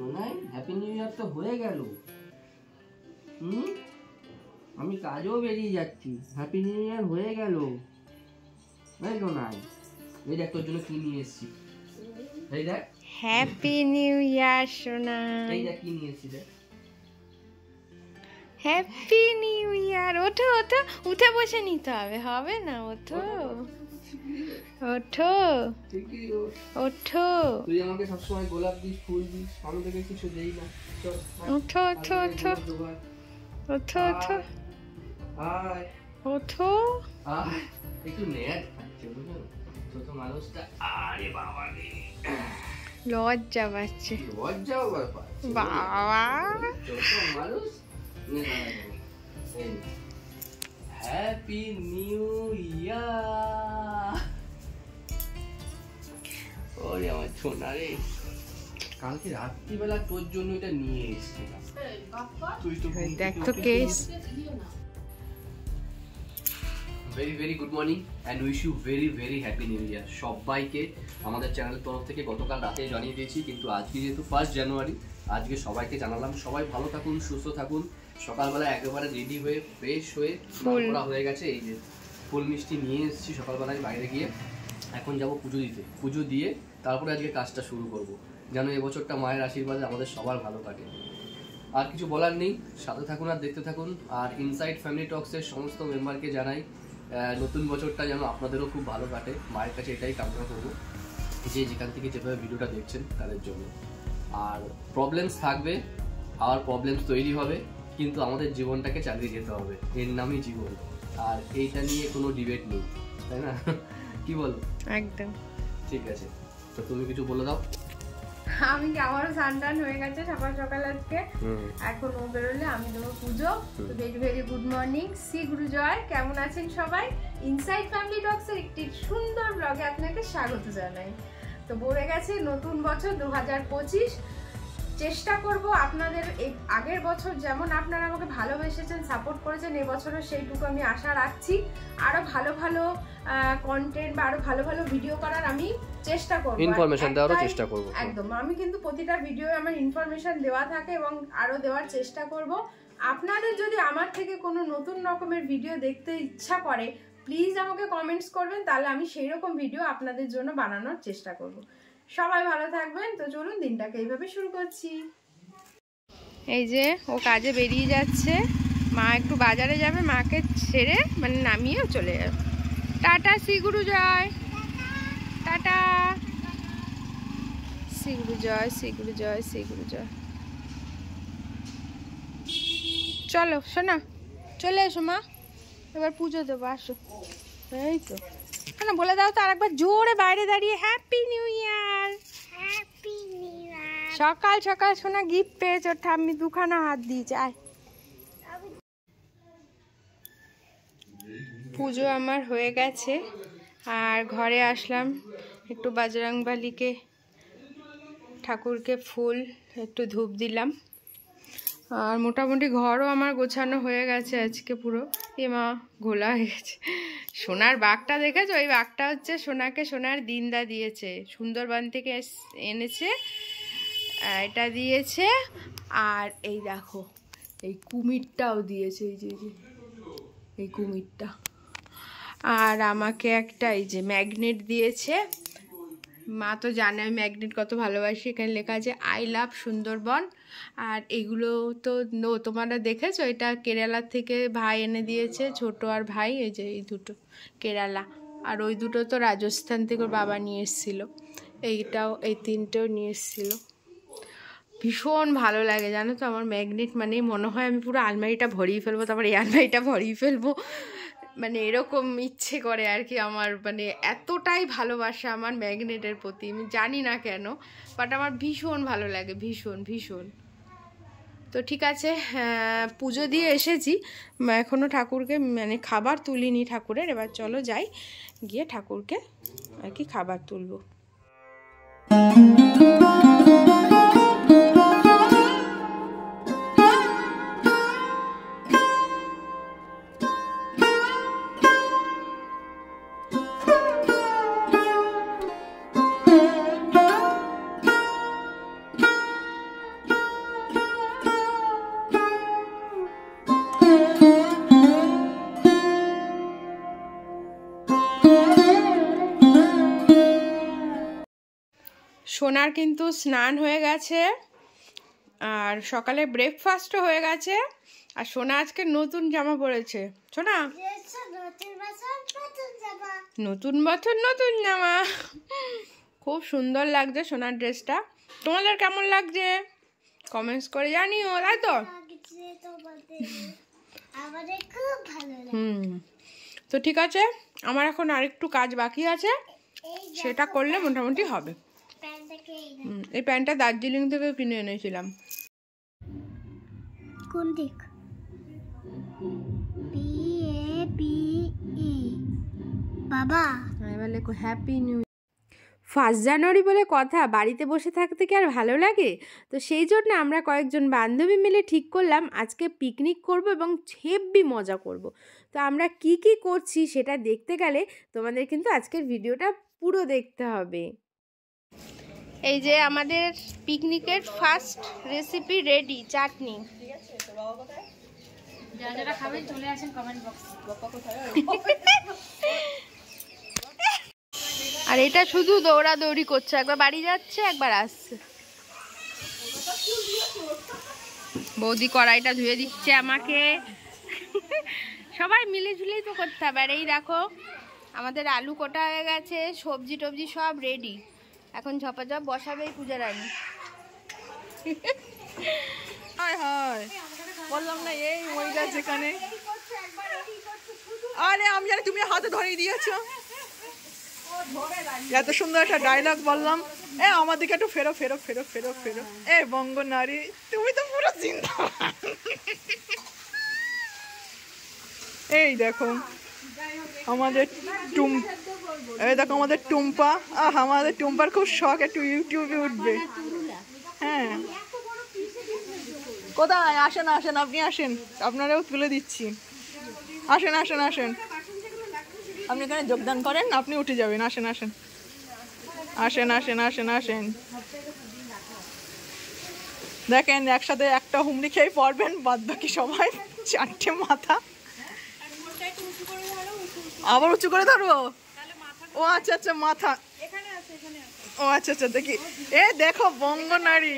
Sonai happy new ইয়ার তো হয়ে গেল। আমি কাজও বেরিয়ে যাচ্ছি, হ্যাপি নিউ ইয়ার হয়ে গেল। এই সোনাই, এই দেখ তোর জন্য কি নিয়ে এসেছি। এই দেখ হ্যাপি নিউ ইয়ার সোনা। এই দেখ কি নিয়ে এসেছি দেখ। হ্যাপি নিউ ইয়ার। ওঠো ওঠো, উঠে বসে নিতে হবে, হবে না? ওঠো ওঠো ওঠো। তুই আমাকে সবসময় গোলাপ দিস, ফুল দিস, আমি তোকে কিছু দেই না। ওঠো ওঠো ওঠো ওঠো ওঠো আয় ওঠো। একটু নেয়ার খাচ্ছে বুঝলো ছোট মানুষটা। আরে বাবা রে, লজ্জা পাচ্ছে। লজ্জাও ব্যাপার বাবা, ছোট মানুষ। হ্যাপি নিউ ইয়ার। ওরে আমার সোনা রে, কালকে রাত্রিবেলা তোর জন্য এটা নিয়ে এসেছিলাম। তুই তো দেখ তো case. Very very good morning and wish you very very happy new year সবাইকে। আমাদের চ্যানেলের তরফ থেকে গতকাল রাতে জানিয়ে দিয়েছি, কিন্তু আজকে যেহেতু 1 জানুয়ারি, আজকে সবাইকে জানালাম। সবাই ভালো থাকুন, সুস্থ থাকুন। সকালবেলা একেবারে রেডি হয়ে ফ্রেশ হয়ে করা হয়ে গেছে। এই যে ফুল মিষ্টি নিয়ে এসেছি সকালবেলায় বাইরে গিয়ে। এখন যাব পুজো দিতে, পুজো দিয়ে তারপরে আজকে কাজটা শুরু করব, যেন এবছরটা মায়ের আশীর্বাদে আমাদের সবার ভালো কাটে। আর কিছু বলার নেই, সাথে থাকুন আর দেখতে থাকুন। আর ইনসাইড ফ্যামিলি টক্সের সমস্ত মেম্বারকে জানাই নতুন বছরটা যেন আপনাদেরও খুব ভালো কাটে। মায়ের কাছে এটাই কামনা করবো, যে যেখান থেকে যেভাবে ভিডিওটা দেখছেন তাদের জন্য। আর প্রবলেমস থাকবে, আর প্রবলেমস তৈরি হবে, কিন্তু আমাদের জীবনটাকে চালিয়ে যেতে হবে, এর নামই জীবন। আর এইটা নিয়ে কোনো ডিবেট নেই, তাই না? কি বলো? একদম ঠিক আছে, তো তুমি কিছু বলে দাও। আমি কি আমারও স্নান হয়ে গেছে সকাল সকাল আজকে। এখন ও বেরোলে আমি দেবো পুজো। তো very very good morning, Shri Guru জয়। কেমন আছেন সবাই? ইনসাইড ফ্যামিলি টক্সের একটি সুন্দর ব্লগে আপনাকে স্বাগত জানাই। তো বলে গেছে নতুন বছর 2025। চেষ্টা করব আপনাদের এই আগের বছর যেমন আপনারা আমাকে ভালোবেসেছেন, সাপোর্ট করেছেন, এবছরও সেইটুকু আমি আশা রাখছি। আরো ভালো ভালো কন্টেন্ট বা আরো ভালো ভালো ভিডিও করার আমি চেষ্টা করব, ইনফরমেশন দেওয়ার চেষ্টা করব। একদম, আমি কিন্তু প্রতিটা ভিডিও আমার ইনফরমেশন দেওয়া থাকে এবং আরো দেওয়ার চেষ্টা করব। আপনাদের যদি আমার থেকে কোনো নতুন রকমের ভিডিও দেখতে ইচ্ছা করে, প্লিজ আমাকে কমেন্টস করবেন, তাহলে আমি সেই রকম ভিডিও আপনাদের জন্য বানানোর চেষ্টা করব। সবাই ভালো থাকবেন। তো চলুন দিনটাকে এইভাবে শুরু করছি। এই যে ও কাজে বেরিয়ে যাচ্ছে, মা একটু বাজারে যাবে, মাকে ছেড়ে মানে নামিয়েও চলে যাবে। টাটা, শ্রী গুরু জয়। টাটা, শ্রী গুরু জয়, শ্রী গুরু জয়, শ্রী গুরু জয়। চলো শোনা, চলে এসো মা, এবার পুজো দেবো, আসো। এই তো না, বলে দাও তো আরেকবার জোরে বাইরে দাঁড়িয়ে, হ্যাপি নিউ ইয়ার। হ্যাপি নিউ ইয়ার। সকাল সকাল শোনা গিফট পেয়েছ, ঠাম্মি দুখানা হাত দিয়েছে। আয়, পুজো আমার হয়ে গেছে আর ঘরে আসলাম, একটু বজরংবলীকে ঠাকুরকে ফুল একটু ধূপ দিলাম। আর মোটামুটি ঘরও আমার গোছানো হয়ে গেছে আজকে পুরো। এ মা, ঘোলা হয়ে গেছে। সোনার বাঘটা দেখেছো? ওই বাঘটা হচ্ছে সোনাকে সোনার দিনদা দিয়েছে, সুন্দরবন থেকে এনেছে, এটা দিয়েছে। আর এই দেখো এই কুমিরটাও দিয়েছে, এই যে এই কুমিরটা। আর আমাকে একটা এই যে ম্যাগনেট দিয়েছে। মা তো জানে আমি ম্যাগনেট কত ভালোবাসি। এখানে লেখা আছে আই লাভ সুন্দরবন। আর এগুলো তো তোমরা দেখেছো, এটা কেরালা থেকে ভাই এনে দিয়েছে, ছোট আর ভাই। এই যে এই দুটো কেরালা, আর ওই দুটো তো রাজস্থান থেকে ওর বাবা নিয়ে এসেছিলো। এইটাও, এই তিনটেও নিয়ে এসেছিলো। ভীষণ ভালো লাগে জানো তো আমার ম্যাগনেট, মানে মনে হয় আমি পুরো আলমারিটা ভরিয়ে ফেলবো, তারপর এই আলমারিটা ভরিয়ে ফেলবো, মানে এরকম ইচ্ছে করে আর কি। আমার মানে এতটাই ভালোবাসা আমার ম্যাগনেটের প্রতি, আমি জানি না কেন, বাট আমার ভীষণ ভালো লাগে, ভীষণ ভীষণ। তো ঠিক আছে, পুজো দিয়ে এসেছি, এখনও ঠাকুরকে মানে খাবার তুলিনি ঠাকুরের। এবার চলো যাই, গিয়ে ঠাকুরকে আর কি খাবার তুলবো। সোনার কিন্তু স্নান হয়ে গেছে আর সকালে ব্রেকফাস্টও হয়ে গেছে। আর সোনা আজকে নতুন জামা পরেছে। সোনা নতুন বছর নতুন জামা, খুব সুন্দর লাগছে সোনার ড্রেসটা। তোমাদের কেমন লাগছে কমেন্টস করে জানিও, তাই তো? তো ঠিক আছে, আমার এখন আরেকটু কাজ বাকি আছে, সেটা করলে মোটামুটি হবে। এই প্যান্টটা দার্জিলিং থেকে কিনে এনেছিলাম। কোন দিক? বাবা এবার লেখো হ্যাপি নিউ। 1 জানুয়ারি বলে কথা, বাড়িতে বসে থাকতে কি আর ভালো লাগে? তো সেই জন্য আমরা কয়েকজন বান্ধবী মিলে ঠিক করলাম আজকে পিকনিক করব এবং হেব্বি মজা করব। তো আমরা কি কি করছি সেটা দেখতে গেলে তোমাদের কিন্তু আজকের ভিডিওটা পুরো দেখতে হবে। এই যে আমাদের পিকনিকের ফার্স্ট রেসিপি রেডি, চাটনি। যারা যারা খাবেন চলে আসেন কমেন্ট বক্সে। আর এটা শুধু দৌড়াদৌড়ি করছে, একবার বাড়ি যাচ্ছে একবার আসছে। বৌদি কড়াইটা ধুয়ে দিচ্ছে আমাকে। সবাই মিলে ঝুলেই তো করতে হবে। আর এই দেখো আমাদের আলু কোটা হয়ে গেছে, সবজি টবজি সব রেডি, এখন ঝপাঝপ বসাবে এই পূজা রানী। বললাম না এই ওই গাছ যেখানে, আরে আমি জানি তুমি হাতে ধরিয়ে দিয়েছো। এত সুন্দর একটা ডায়লগ বললাম, এ আমার দিকে একটু ফেরো ফেরো ফেরো ফেরো ফেরো। এ বঙ্গ নারী, তুমি তো পুরো চিন্তা। এই দেখো আমাদের এই দেখো আমাদের টুম্পা। আমাদের টুম্পার খুব শখ একটু ইউটিউবে উঠবে। হ্যাঁ, কোথায়? আসেন আসেন, আপনি আসেন, আপনারাও তুলে দিচ্ছি। আসেন আসেন আসেন, আপনি এখানে যোগদান করেন, আপনি উঠে যাবেন। আসেন আসেন আসেন আসেন আসেন আসেন। দেখেন একসাথে একটা হুমড়ি খেয়ে পড়বেন, বাদ বাকি সবাই 4টে মাথা। আবার উঁচু করে ধরবো? ও আচ্ছা আচ্ছা, মাথা। ও আচ্ছা আচ্ছা, দেখি। এ দেখো বঙ্গ নারী,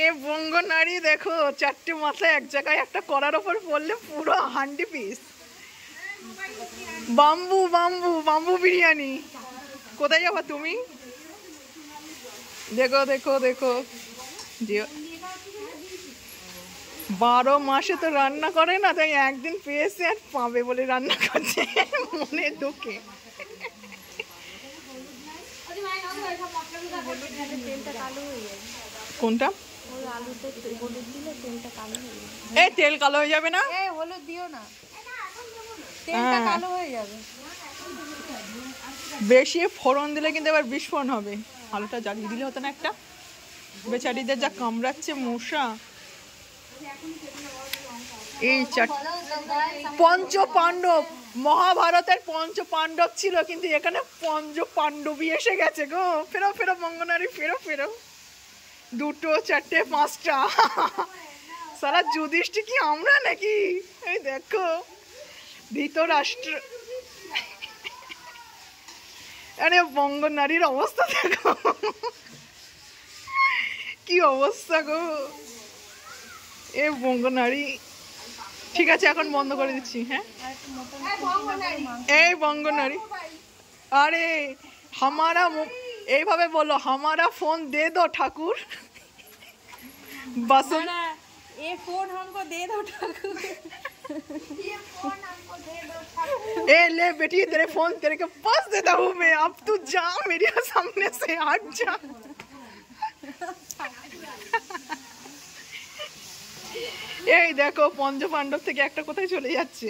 এ বঙ্গ নারী দেখো, 4টে মাথা এক জায়গায় একটা করার ওপর পড়লে পুরো handi piece. Bamboo bamboo bamboo biryani. কোথায় যাবা তুমি? দেখো দেখো দেখো, 12 মাসে তো রান্না করে না, তাই একদিন পেয়েছে আর পাবে বলে রান্না করছে মনে দুঃখে। কোনটা? এই তেল কালো হয়ে যাবে না? হলুদ দিও না, তেলটা কালো হয়ে যাবে। বেশি ফোড়ন দিলে কিন্তু এবার বিস্ফোরণ হবে। আলুটা জ্বালিয়ে দিলে হতো না একটা? বেচারিদের যা কামড়াচ্ছে মশা। এই পঞ্চপাণ্ডব, মহাভারতের পঞ্চপাণ্ডব ছিল, কিন্তু এখানে পঞ্চপাণ্ডবী এসে গেছে গো। ফেরো ফেরো বঙ্গনারী, ফেরো ফেরো। 2, 4, 5টা। সারা যুধিষ্ঠির কি আমরা নাকি? এই দেখো ধৃতরাষ্ট্র। আরে বঙ্গ নারীর অবস্থা দেখো, কি অবস্থা গো এ বঙ্গ নারী। ঠিক আছে, এখন বন্ধ করে দিচ্ছি। হ্যাঁ, এই বঙ্গ নারী। আরে হামারা, এইভাবে বলো, হামারা ফোন দে দো ঠাকুর। बस ये फोन हमको दे दो ठाकुर। ए ले बेटी, तेरे फोन तेरे के पास देता हूँ मैं, अब तू जा मेरे सामने से, हट जा। এই দেখো পঞ্চপাণ্ডব থেকে একটা কোথায় চলে যাচ্ছে।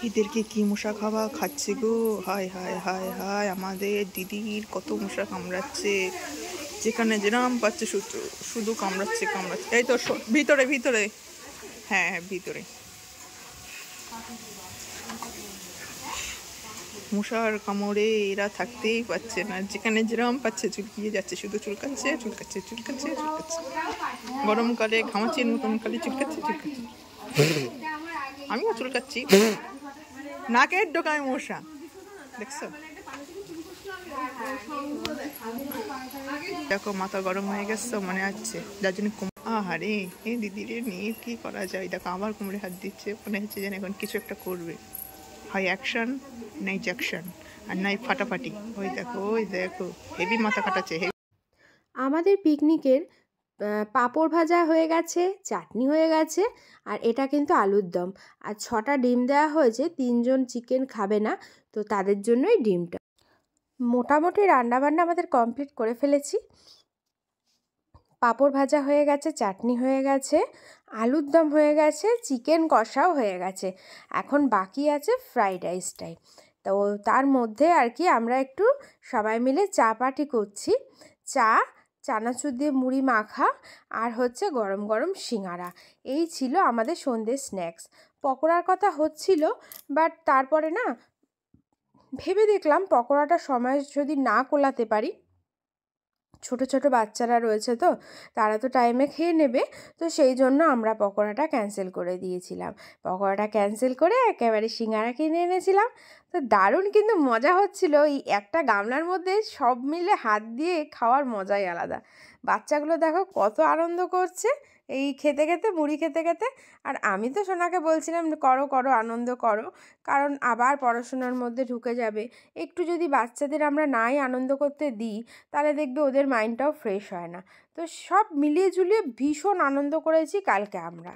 এদেরকে কি মশা খাওয়া খাচ্ছে গো, হায় হায় হায় হায়, আমাদের দিদির কত মশা কামড়াচ্ছে, যেখানে যেরাম পাচ্ছে শুধু কামড়াচ্ছে কামড়াচ্ছে। এই তো ভিতরে ভিতরে, হ্যাঁ হ্যাঁ ভিতরে। মশার কামড়ে এরা থাকতেই পাচ্ছে না, যেখানে যেরাম পাচ্ছে চুলকিয়ে যাচ্ছে, শুধু চুলকাচ্ছে চুলকাচ্ছে চুলকাচ্ছে চুলকাচ্ছে। গরমকালে ঘামাচির মতন কালে চুলকাচ্ছে চুলকাচ্ছে। আমিও চুলকাচ্ছি। নাকের ডোকায় মশা দেখছো? দেখো মাথা গরম হয়ে গেছে মনে হচ্ছে, যার জন্য আহারে এ দিদি রে নিয়ে কি করা যায়। দেখো আবার কোমরে হাত দিচ্ছে, মনে হচ্ছে যেন এখন কিছু একটা করবে, হয় অ্যাকশন নাই জ্যাকশন আর নাই ফাটাফাটি। ওই দেখো হেভি মাথা কাটাচ্ছে। আমাদের পিকনিকের পাঁপড় ভাজা হয়ে গেছে, চাটনি হয়ে গেছে, আর এটা কিন্তু আলুর দম। আর 6টা ডিম দেওয়া হয়েছে, 3 জন চিকেন খাবে না, তো তাদের জন্যই ডিমটা। মোটামুটি রান্নাবান্না আমাদের কমপ্লিট করে ফেলেছি। পাঁপড় ভাজা হয়ে গেছে, চাটনি হয়ে গেছে, আলুর দম হয়ে গেছে, চিকেন কষাও হয়ে গেছে। এখন বাকি আছে ফ্রাইড রাইসটাই। তো তার মধ্যে আর কি আমরা একটু সবাই মিলে চা পার্টি করছি। চানাচুর দিয়ে মুড়ি মাখা আর হচ্ছে গরম গরম সিঙ্গারা, এই ছিল আমাদের সন্ধ্যের স্ন্যাক্স। পকোড়ার কথা হচ্ছিল, বাট তারপরে না ভেবে দেখলাম পকোড়াটা সময় যদি না কোলাতে পারি, ছোট ছোট বাচ্চারা রয়েছে তো তারা তো টাইমে খেয়ে নেবে, তো সেই জন্য আমরা পকোড়াটা ক্যান্সেল করে দিয়েছিলাম। পকোড়াটা ক্যান্সেল করে একেবারে সিঙ্গারা কিনে এনেছিলাম। তো দারুণ কিন্তু মজা হচ্ছিল, এই একটা গামলার মধ্যে সব মিলে হাত দিয়ে খাওয়ার মজাই আলাদা। বাচ্চাগুলো দেখো কত আনন্দ করছে এই খেতে খেতে, মুড়ি খেতে খেতে। আর আমি তো সোনাকে বলছিলাম করো করো আনন্দ করো, কারণ আবার পড়াশোনার মধ্যে ঢুকে যাবে। একটু যদি বাচ্চাদের আমরা নাই আনন্দ করতে দিই, তাহলে দেখবে ওদের মাইন্ডটাও ফ্রেশ হয় না। তো সব মিলিয়ে ঝুলিয়ে ভীষণ আনন্দ করেছি কালকে আমরা।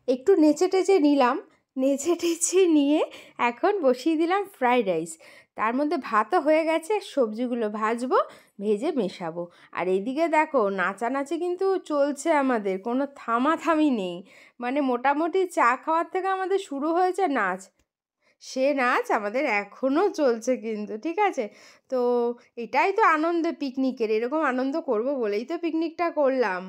একটু নেচে টেচে নিলাম, নেচে টেচে নিয়ে এখন বসিয়ে দিলাম ফ্রাইড রাইস। তার মধ্যে ভাতও হয়ে গেছে, সবজিগুলো ভাজবো, ভেজে মেশাবো। আর এইদিকে দেখো নাচানাচি কিন্তু চলছে আমাদের, কোনো থামাথামি নেই। মানে মোটামুটি চা খাওয়ার থেকে আমাদের শুরু হয়েছে নাচ, সে নাচ আমাদের এখনও চলছে কিন্তু, ঠিক আছে? তো এটাই তো আনন্দ পিকনিকের, এরকম আনন্দ করব বলেই তো পিকনিকটা করলাম।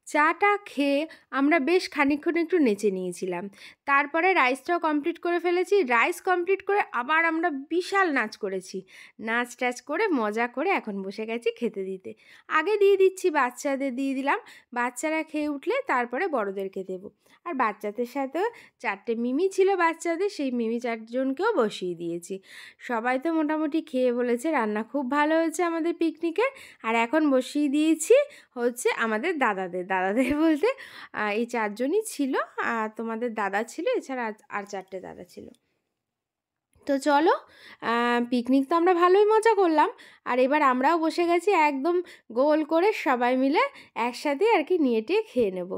চাটা খেয়ে আমরা বেশ খানিকক্ষণ একটু নেচে নিয়েছিলাম। তারপরে রাইসটাও কমপ্লিট করে ফেলেছি। রাইস কমপ্লিট করে আবার আমরা বিশাল নাচ করেছি। নাচ টাচ করে মজা করে এখন বসে গেছি খেতে দিতে। আগে দিয়ে দিচ্ছি, বাচ্চাদের দিয়ে দিলাম, বাচ্চারা খেয়ে উঠলে তারপরে বড়োদেরকে দেবো। আর বাচ্চাদের সাথেও 4টে মিমি ছিল বাচ্চাদের, সেই মিমি 4 জনকেও বসিয়ে দিয়েছি। সবাই তো মোটামুটি খেয়ে বলেছে রান্না খুব ভালো হয়েছে আমাদের পিকনিকের। আর এখন বসিয়ে দিয়েছি হচ্ছে আমাদের দাদাদের বলতে এই 4 জনই ছিল, আর তোমাদের দাদা ছিল, এছাড়া আর 4টে দাদা ছিল। তো চলো, পিকনিক তো আমরা ভালোই মজা করলাম। আর এবার আমরাও বসে গেছি একদম গোল করে সবাই মিলে একসাথে আর কি নিয়ে টিয়ে খেয়ে নেব।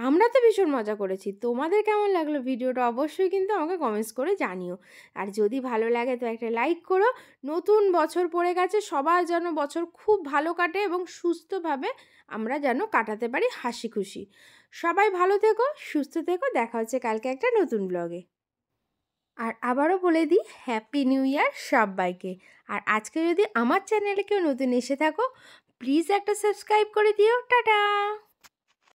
আমরা তো ভীষণ মজা করেছি। তোমাদের কেমন লাগলো ভিডিওটা অবশ্যই কিন্তু আমাকে কমেন্টস করে জানিও। আর যদি ভালো লাগে তো একটা লাইক করো। নতুন বছর পড়ে গেছে, সবার যেন বছর খুব ভালো কাটে এবং সুস্থভাবে আমরা যেন কাটাতে পারি হাসি খুশি। সবাই ভালো থেকো, সুস্থ থেকো, দেখা হচ্ছে কালকে একটা নতুন ব্লগে। আর আবারও বলে দিই হ্যাপি নিউ ইয়ার সবাইকে। আর আজকে যদি আমার চ্যানেলে কেউ নতুন এসে থাকো, প্লিজ একটা সাবস্ক্রাইব করে দিও। টাটা।